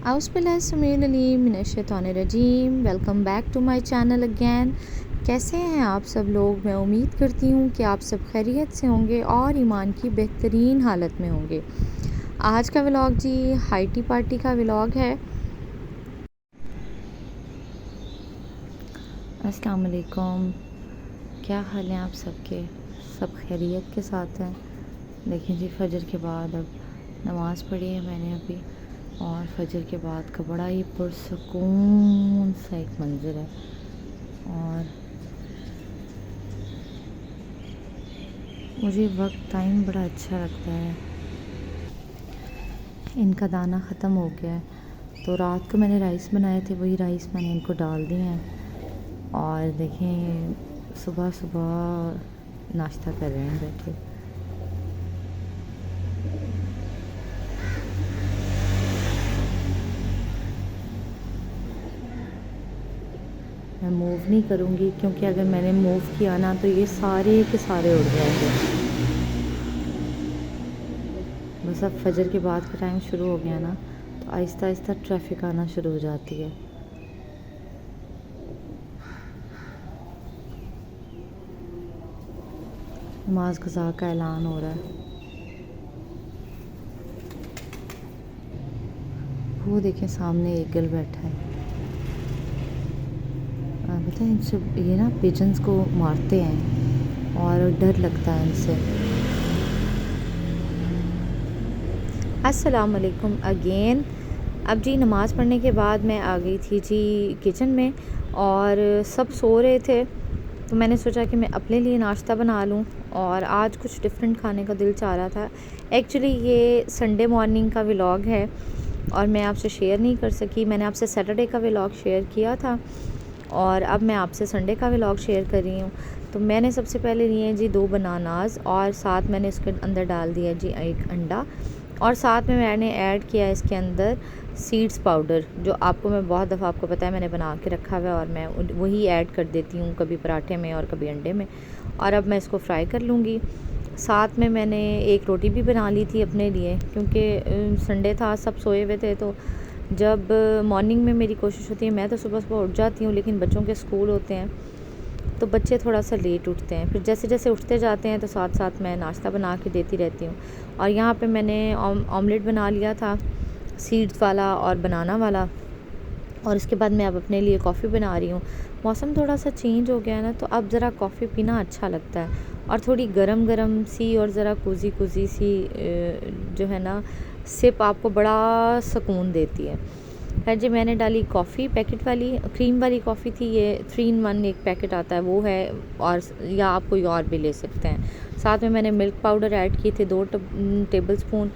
औज़ुबिल्लाहिमिनश्शैतानिर्रजीम। Welcome back to my channel again. कैसे हैं आप सब लोग? मैं उम्मीद करती हूँ कि आप सब खैरियत से होंगे और ईमान की बेहतरीन हालत में होंगे। आज का व्लॉग जी हाई पार्टी का व्लॉग है। अस्सलाम वालेकुम, क्या हाल है आप सबके? सब खैरियत के साथ हैं? देखें जी, फजर के बाद अब नमाज़ पढ़ी है मैंने अभी, और फजर के बाद का बड़ा ही पुरसकून सा एक मंज़र है। और मुझे वक्त टाइम बड़ा अच्छा लगता है। इनका दाना ख़त्म हो गया है, तो रात को मैंने राइस बनाए थे, वही राइस मैंने इनको डाल दिए हैं। और देखें, सुबह सुबह नाश्ता कर रहे हैं बैठे। मैं मूव नहीं करूँगी, क्योंकि अगर मैंने मूव किया ना तो ये सारे के सारे उड़ जाएंगे। बस अब फजर के बाद का टाइम शुरू हो गया ना, तो आहिस्ता आहिस्ता ट्रैफिक आना शुरू हो जाती है। नमाज क़ज़ा का ऐलान हो रहा है। वो देखें, सामने ईगल बैठा है। पता है, इनसे ये ना पिजन्स को मारते हैं और डर लगता है इनसे। अस्सलाम वालेकुम अगेन। अब जी नमाज़ पढ़ने के बाद मैं आ गई थी जी किचन में, और सब सो रहे थे, तो मैंने सोचा कि मैं अपने लिए नाश्ता बना लूँ। और आज कुछ डिफरेंट खाने का दिल चाह रहा था। एक्चुअली ये संडे मॉर्निंग का व्लॉग है और मैं आपसे शेयर नहीं कर सकी। मैंने आपसे सैटरडे का व्लॉग शेयर किया था और अब मैं आपसे संडे का व्लॉग शेयर कर रही हूँ। तो मैंने सबसे पहले लिए जी 2 बनानास, और साथ मैंने इसके अंदर डाल दिया जी 1 अंडा, और साथ में मैंने ऐड किया इसके अंदर सीड्स पाउडर, जो आपको मैं बहुत दफ़ा आपको पता है मैंने बना के रखा हुआ है, और मैं वही ऐड कर देती हूँ कभी पराठे में और कभी अंडे में। और अब मैं इसको फ्राई कर लूँगी। साथ में मैंने एक रोटी भी बना ली थी अपने लिए, क्योंकि संडे था, सब सोए हुए थे। तो जब मॉर्निंग में मेरी कोशिश होती है, मैं तो सुबह सुबह उठ जाती हूँ, लेकिन बच्चों के स्कूल होते हैं तो बच्चे थोड़ा सा लेट उठते हैं। फिर जैसे जैसे उठते जाते हैं तो साथ साथ मैं नाश्ता बना के देती रहती हूँ। और यहाँ पे मैंने ऑमलेट बना लिया था, सीड्स वाला और बनाना वाला। और इसके बाद मैं अब अपने लिए कॉफ़ी बना रही हूँ। मौसम थोड़ा सा चेंज हो गया है ना, तो अब ज़रा कॉफ़ी पीना अच्छा लगता है, और थोड़ी गरम गरम सी और ज़रा कोज़ी कोज़ी सी जो है ना सिप आपको बड़ा सुकून देती है। खैर जी, मैंने डाली कॉफ़ी, पैकेट वाली क्रीम वाली कॉफ़ी थी ये, 3 in 1 एक पैकेट आता है वो है, और या आप कोई और भी ले सकते हैं। साथ में मैंने मिल्क पाउडर ऐड किए थे 2 टेबल स्पून।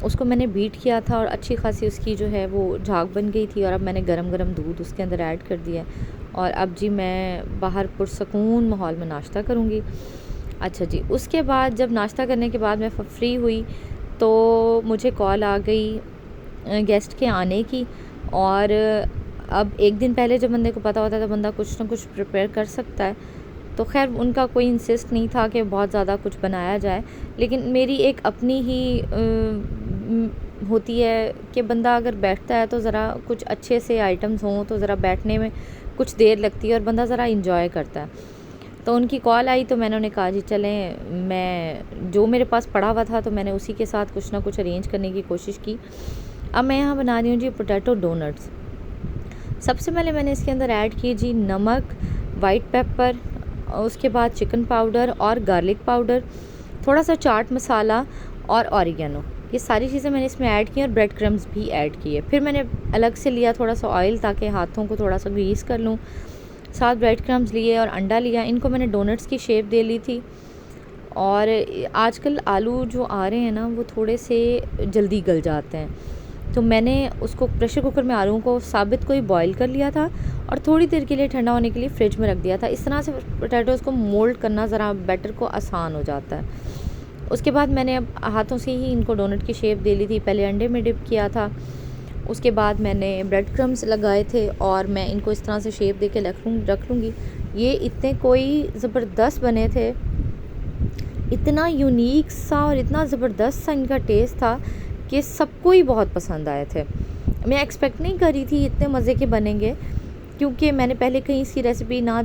उसको मैंने बीट किया था और अच्छी खासी उसकी जो है वो झाग बन गई थी। और अब मैंने गरम गरम दूध उसके अंदर ऐड कर दिया। और अब जी मैं बाहर पुरसकून माहौल में नाश्ता करूँगी। अच्छा जी, उसके बाद जब नाश्ता करने के बाद मैं फ्री हुई तो मुझे कॉल आ गई गेस्ट के आने की। और अब एक दिन पहले जब बंदे को पता होता है तो बंदा कुछ ना कुछ प्रिपेयर कर सकता है। तो खैर उनका कोई इंसिस्ट नहीं था कि बहुत ज़्यादा कुछ बनाया जाए, लेकिन मेरी एक अपनी ही होती है कि बंदा अगर बैठता है तो ज़रा कुछ अच्छे से आइटम्स हों तो ज़रा बैठने में कुछ देर लगती है और बंदा ज़रा इंजॉय करता है। तो उनकी कॉल आई तो मैंने उन्हें कहा जी चलें, मैं जो मेरे पास पड़ा हुआ था तो मैंने उसी के साथ कुछ ना कुछ अरेंज करने की कोशिश की। अब मैं यहाँ बना रही हूँ जी पोटैटो डोनट्स। सबसे पहले मैंने इसके अंदर ऐड किए जी नमक, वाइट पेपर, उसके बाद चिकन पाउडर और गार्लिक पाउडर, थोड़ा सा चाट मसाला और ऑरिगेनो। ये सारी चीज़ें मैंने इसमें ऐड की और ब्रेड क्रम्स भी ऐड किए। फिर मैंने अलग से लिया थोड़ा सा ऑयल, ताकि हाथों को थोड़ा सा ग्रीस कर लूँ। साथ ब्रेड क्रम्स लिए और अंडा लिया, इनको मैंने डोनट्स की शेप दे ली थी। और आजकल आलू जो आ रहे हैं ना वो थोड़े से जल्दी गल जाते हैं, तो मैंने उसको प्रेशर कुकर में आलूओं को साबित को ही बॉईल कर लिया था और थोड़ी देर के लिए ठंडा होने के लिए फ्रिज में रख दिया था। इस तरह से पोटैटोज़ को मोल्ड करना ज़रा बैटर को आसान हो जाता है। उसके बाद मैंने अब हाथों से ही इनको डोनट की शेप दे ली थी। पहले अंडे में डिप किया था, उसके बाद मैंने ब्रेड क्रम्स लगाए थे और मैं इनको इस तरह से शेप दे के रख लूँगी। ये इतने कोई ज़बरदस्त बने थे, इतना यूनिक सा और इतना ज़बरदस्त सा इनका टेस्ट था कि सबको ही बहुत पसंद आए थे। मैं एक्सपेक्ट नहीं कर रही थी इतने मज़े के बनेंगे, क्योंकि मैंने पहले कहीं इसकी रेसिपी ना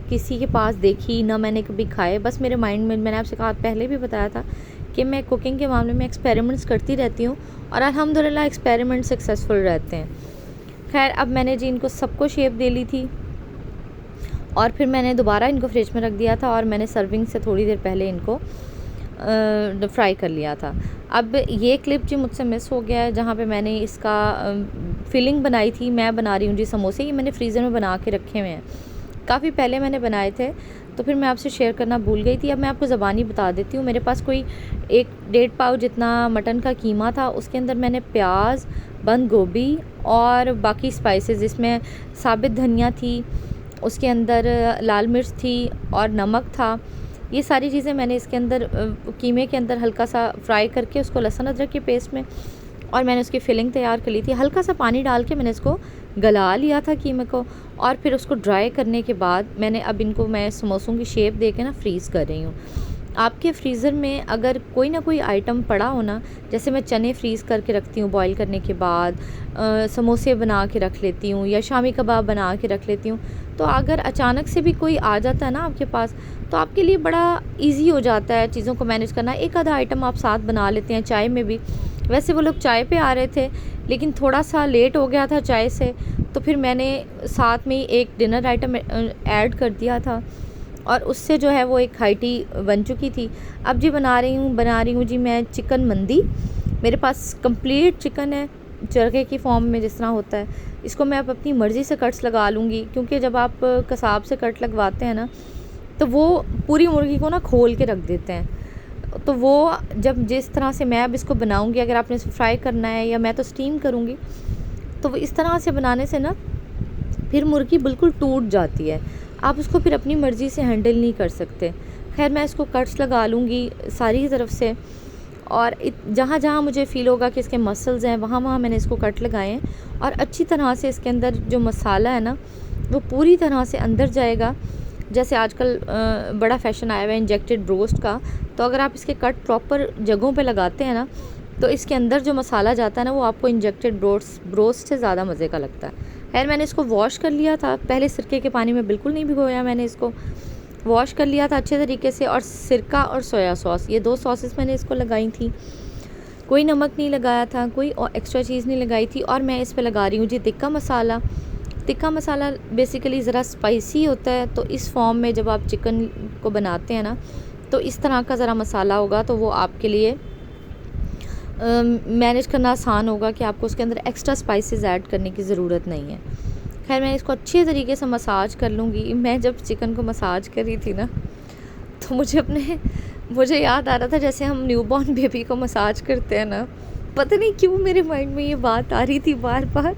किसी के पास देखी, ना मैंने कभी खाए। बस मेरे माइंड में, मैंने आपसे कहा पहले भी बताया था कि मैं कुकिंग के मामले में एक्सपेरिमेंट्स करती रहती हूँ और अल्हम्दुलिल्लाह एक्सपेरिमेंट सक्सेसफुल रहते हैं। खैर, अब मैंने जी इनको सबको शेप दे ली थी और फिर मैंने दोबारा इनको फ्रिज में रख दिया था और मैंने सर्विंग से थोड़ी देर पहले इनको फ्राई कर लिया था। अब ये क्लिप जी मुझसे मिस हो गया है जहाँ पे मैंने इसका फिलिंग बनाई थी। मैं बना रही हूँ जी समोसे, ये मैंने फ्रीज़र में बना के रखे हुए हैं, काफ़ी पहले मैंने बनाए थे, तो फिर मैं आपसे शेयर करना भूल गई थी। अब मैं आपको ज़बानी बता देती हूँ। मेरे पास कोई 1-1.5 पाव जितना मटन का कीमा था, उसके अंदर मैंने प्याज, बंद गोभी और बाकी स्पाइसेस, जिसमें साबित धनिया थी, उसके अंदर लाल मिर्च थी और नमक था। ये सारी चीज़ें मैंने इसके अंदर कीमे के अंदर हल्का सा फ्राई करके उसको लहसुन अदरक के पेस्ट में, और मैंने उसकी फिलिंग तैयार कर ली थी। हल्का सा पानी डाल के मैंने इसको गला लिया था कीमे को, और फिर उसको ड्राई करने के बाद मैंने अब इनको मैं समोसों की शेप दे के ना फ्रीज़ कर रही हूँ। आपके फ्रीज़र में अगर कोई ना कोई आइटम पड़ा हो ना, जैसे मैं चने फ्रीज़ करके रखती हूँ बॉईल करने के बाद, समोसे बना के रख लेती हूँ या शामी कबाब बना के रख लेती हूँ, तो अगर अचानक से भी कोई आ जाता है ना आपके पास, तो आपके लिए बड़ा ईज़ी हो जाता है चीज़ों को मैनेज करना। एक आधा आइटम आप साथ बना लेते हैं चाय में भी। वैसे वो लोग चाय पे आ रहे थे, लेकिन थोड़ा सा लेट हो गया था चाय से, तो फिर मैंने साथ में ही एक डिनर आइटम ऐड कर दिया था और उससे जो है वो एक हाईटी बन चुकी थी। अब जी बना रही हूँ जी मैं चिकन मंदी। मेरे पास कंप्लीट चिकन है, चरखे की फॉर्म में जिस तरह होता है। इसको मैं अब अपनी मर्ज़ी से कट्स लगा लूँगी, क्योंकि जब आप कसाब से कट लगवाते हैं ना, तो वो पूरी मुर्गी को ना खोल के रख देते हैं। तो वो जब जिस तरह से मैं अब इसको बनाऊँगी, अगर आपने इसे फ्राई करना है या मैं तो स्टीम करूँगी, तो वो इस तरह से बनाने से ना फिर मुर्गी बिल्कुल टूट जाती है, आप उसको फिर अपनी मर्ज़ी से हैंडल नहीं कर सकते। खैर, मैं इसको कट्स लगा लूँगी सारी तरफ से, और जहाँ जहाँ मुझे फ़ील होगा कि इसके मसल्स हैं, वहाँ वहाँ मैंने इसको कट लगाए हैं, और अच्छी तरह से इसके अंदर जो मसाला है ना, वो पूरी तरह से अंदर जाएगा। जैसे आजकल बड़ा फ़ैशन आया हुआ है इंजेक्टेड ब्रोस्ट का, तो अगर आप इसके कट प्रॉपर जगहों पे लगाते हैं ना, तो इसके अंदर जो मसाला जाता है ना, वो आपको इंजेक्टेड ब्रोस्ट से ज़्यादा मज़े का लगता है। खैर, मैंने इसको वॉश कर लिया था, पहले सिरके के पानी में बिल्कुल नहीं भिगोया, मैंने इसको वॉश कर लिया था अच्छे तरीके से, और सिरका और सोया सॉस, ये 2 सॉसेस मैंने इसको लगाई थी। कोई नमक नहीं लगाया था, कोई और एक्स्ट्रा चीज़ नहीं लगाई थी। और मैं इस पे लगा रही हूँ जी तिक्का मसाला। तिक्का मसाला बेसिकली ज़रा स्पाइसी होता है, तो इस फॉर्म में जब आप चिकन को बनाते हैं ना, तो इस तरह का ज़रा मसाला होगा, तो वो आपके लिए मैनेज करना आसान होगा कि आपको उसके अंदर एक्स्ट्रा स्पाइसेस ऐड करने की ज़रूरत नहीं है। खैर, मैं इसको अच्छे तरीके से मसाज कर लूँगी। मैं जब चिकन को मसाज कर रही थी ना, तो मुझे याद आ रहा था जैसे हम न्यूबॉर्न बेबी को मसाज करते हैं ना। पता नहीं क्यों मेरे माइंड में ये बात आ रही थी बार बार।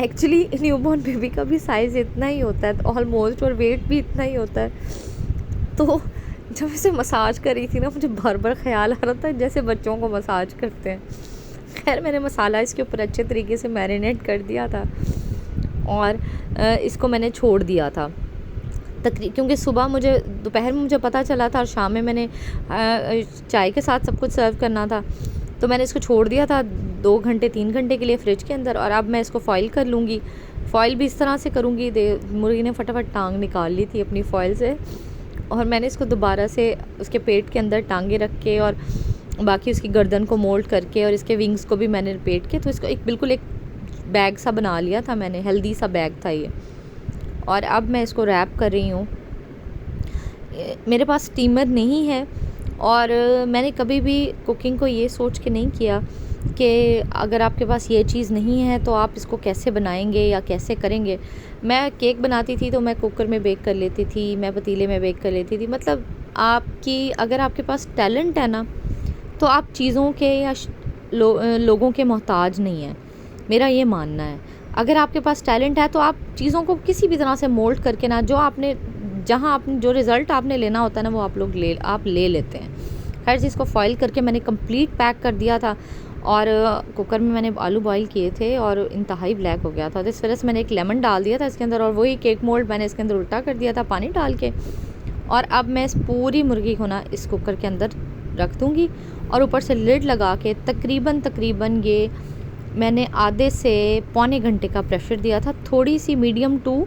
एक्चुअली न्यूबॉर्न बेबी का भी साइज़ इतना ही होता है ऑलमोस्ट, और वेट भी इतना ही होता है। तो जब इसे मसाज कर रही थी ना, मुझे बार बार ख्याल आ रहा था जैसे बच्चों को मसाज करते हैं। खैर, मैंने मसाला इसके ऊपर अच्छे तरीके से मैरिनेट कर दिया था, और इसको मैंने छोड़ दिया था क्योंकि सुबह दोपहर में मुझे पता चला था, और शाम में मैंने चाय के साथ सब कुछ सर्व करना था, तो मैंने इसको छोड़ दिया था 2 घंटे 3 घंटे के लिए फ्रिज के अंदर। और अब मैं इसको फॉइल कर लूँगी। फॉइल भी इस तरह से करूँगी, मुर्गी ने फटाफट टांग निकाल ली थी अपनी फॉइल से, और मैंने इसको दोबारा से उसके पेट के अंदर टांगे रख के, और बाकी उसकी गर्दन को मोल्ड करके, और इसके विंग्स को भी मैंने लपेट के, तो इसको बिल्कुल एक बैग सा बना लिया था मैंने, हेल्दी सा बैग था ये। और अब मैं इसको रैप कर रही हूँ। मेरे पास स्टीमर नहीं है, और मैंने कभी भी कुकिंग को ये सोच के नहीं किया कि अगर आपके पास ये चीज़ नहीं है तो आप इसको कैसे बनाएंगे या कैसे करेंगे। मैं केक बनाती थी तो मैं कुकर में बेक कर लेती थी, मैं पतीले में बेक कर लेती थी। मतलब अगर आपके पास टैलेंट है ना, तो आप चीज़ों के या लोगों के मोहताज नहीं हैं, मेरा ये मानना है। अगर आपके पास टैलेंट है तो आप चीज़ों को किसी भी तरह से मोल्ड करके ना, जहाँ आपने जो रिज़ल्ट आपने लेना होता है ना, वो आप ले लेते हैं। खैर, इसको फॉइल करके मैंने कंप्लीट पैक कर दिया था, और कुकर में मैंने आलू बॉईल किए थे, और इंतहाई ब्लैक हो गया था, तो इस वजह से मैंने एक लेमन डाल दिया था इसके अंदर, और वही केक मोल्ड मैंने इसके अंदर उल्टा कर दिया था पानी डाल के। और अब मैं इस पूरी मुर्गी को ना इस कुकर के अंदर रख दूँगी, और ऊपर से लिड लगा के तकरीबन ये मैंने आधे से पौने घंटे का प्रेशर दिया था, थोड़ी सी मीडियम टू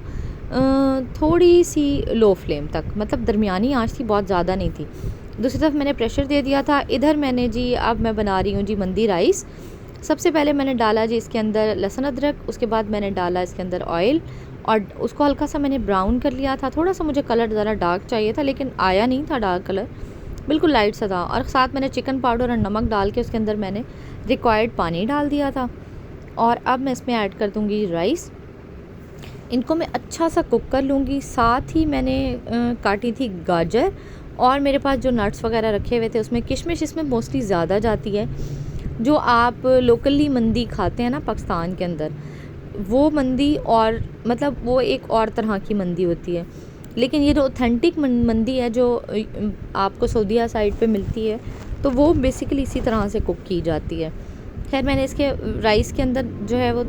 थोड़ी सी लो फ्लेम तक, मतलब दरमियानी आंच थी, बहुत ज़्यादा नहीं थी। दूसरी तरफ मैंने प्रेशर दे दिया था। इधर मैंने जी, अब मैं बना रही हूँ जी मंदी राइस। सबसे पहले मैंने डाला जी इसके अंदर लहसुन अदरक, उसके बाद मैंने डाला इसके अंदर ऑयल और उसको हल्का सा मैंने ब्राउन कर लिया था। थोड़ा सा मुझे कलर ज़रा डार्क चाहिए था, लेकिन आया नहीं था डार्क कलर, बिल्कुल लाइट सा था। और साथ मैंने चिकन पाउडर और नमक डाल के उसके अंदर मैंने रिक्वायर्ड पानी डाल दिया था। और अब मैं इसमें ऐड कर दूँगी राइस। इनको मैं अच्छा सा कुक कर लूँगी। साथ ही मैंने काटी थी गाजर, और मेरे पास जो नट्स वगैरह रखे हुए थे उसमें किशमिश इसमें मोस्टली ज़्यादा जाती है। जो आप लोकली मंदी खाते हैं ना पाकिस्तान के अंदर, वो मंदी और मतलब वो एक और तरह की मंदी होती है, लेकिन ये जो ऑथेंटिक मंदी है जो आपको सऊदीया साइड पे मिलती है, तो वो बेसिकली इसी तरह से कुक की जाती है। खैर मैंने इसके राइस के अंदर जो है वो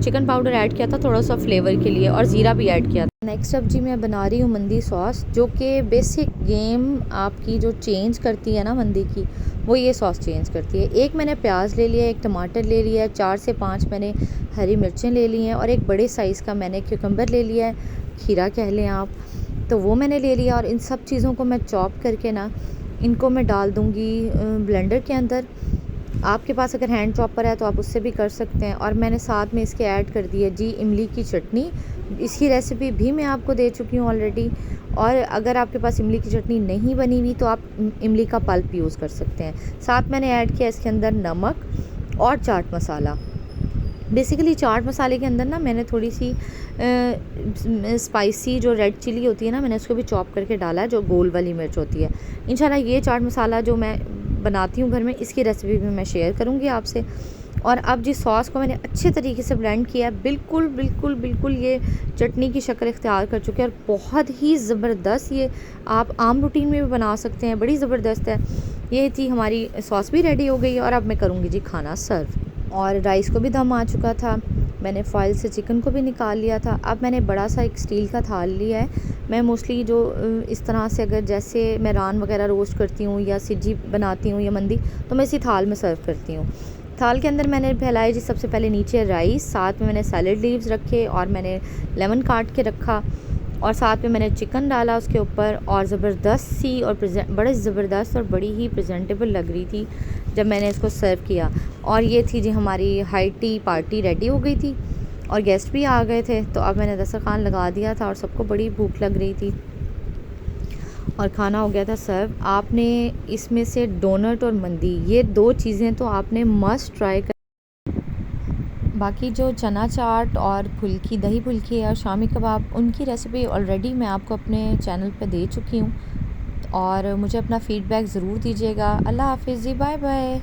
चिकन पाउडर ऐड किया था थोड़ा सा फ्लेवर के लिए, और ज़ीरा भी ऐड किया था। नेक्स्ट अब जी मैं बना रही हूँ मंदी सॉस, जो कि बेसिक गेम आपकी जो चेंज करती है ना मंदी की, वो ये सॉस चेंज करती है। एक मैंने प्याज ले लिया, एक टमाटर ले लिया है, 4 से 5 मैंने हरी मिर्चें ले ली हैं, और एक बड़े साइज़ का मैंने क्यूकम्बर ले लिया है, खीरा कह लें आप, तो वो मैंने ले लिया। और इन सब चीज़ों को मैं चॉप करके ना इनको मैं डाल दूँगी ब्लेंडर के अंदर। आपके पास अगर हैंड चॉपर है तो आप उससे भी कर सकते हैं। और मैंने साथ में इसके ऐड कर दिया जी इमली की चटनी। इसकी रेसिपी भी मैं आपको दे चुकी हूँ ऑलरेडी। और अगर आपके पास इमली की चटनी नहीं बनी हुई तो आप इमली का पल्प यूज़ कर सकते हैं। साथ मैंने ऐड किया इसके अंदर नमक और चाट मसाला। बेसिकली चाट मसाले के अंदर ना मैंने थोड़ी सी स्पाइसी जो रेड चिली होती है ना, मैंने उसको भी चॉप करके डाला है, जो गोल वाली मिर्च होती है। इंशाल्लाह ये चाट मसाला जो मैं बनाती हूँ घर में, इसकी रेसिपी भी मैं शेयर करूँगी आपसे। और अब जिस सॉस को मैंने अच्छे तरीके से ब्लेंड किया है, बिल्कुल बिल्कुल बिल्कुल ये चटनी की शक्ल इख्तियार कर चुके हैं, और बहुत ही ज़बरदस्त ये आप आम रूटीन में भी बना सकते हैं, बड़ी ज़बरदस्त है। ये थी हमारी सॉस भी रेडी हो गई है, और अब मैं करूँगी जी खाना सर्व। और राइस को भी दम आ चुका था, मैंने फॉइल से चिकन को भी निकाल लिया था। अब मैंने बड़ा सा एक स्टील का थाल लिया है। मैं मोस्टली जो इस तरह से, अगर जैसे मैं रान वगैरह रोस्ट करती हूँ या सिज्जी बनाती हूँ या मंदी, तो मैं इसी थाल में सर्व करती हूँ। थाल के अंदर मैंने फैलाए जी सबसे पहले नीचे राइस, साथ में मैंने सैलड लीव्स रखे, और मैंने लेमन काट के रखा, और साथ में मैंने चिकन डाला उसके ऊपर। और ज़बरदस्त सी और बड़े ज़बरदस्त और बड़ी ही प्रेजेंटेबल लग रही थी जब मैंने इसको सर्व किया। और ये थी जी हमारी हाई टी पार्टी रेडी हो गई थी, और गेस्ट भी आ गए थे, तो अब मैंने दस्तरखान लगा दिया था, और सबको बड़ी भूख लग रही थी, और खाना हो गया था सर्व। आपने इसमें से डोनट और मंदी, ये 2 चीज़ें तो आपने मस्ट ट्राई कर। बाकी जो चना चाट और फुल्की, दही फुल्की और शामी कबाब, उनकी रेसिपी ऑलरेडी मैं आपको अपने चैनल पे दे चुकी हूँ। और मुझे अपना फ़ीडबैक ज़रूर दीजिएगा। अल्लाह हाफ़िज़ जी, बाय बाय।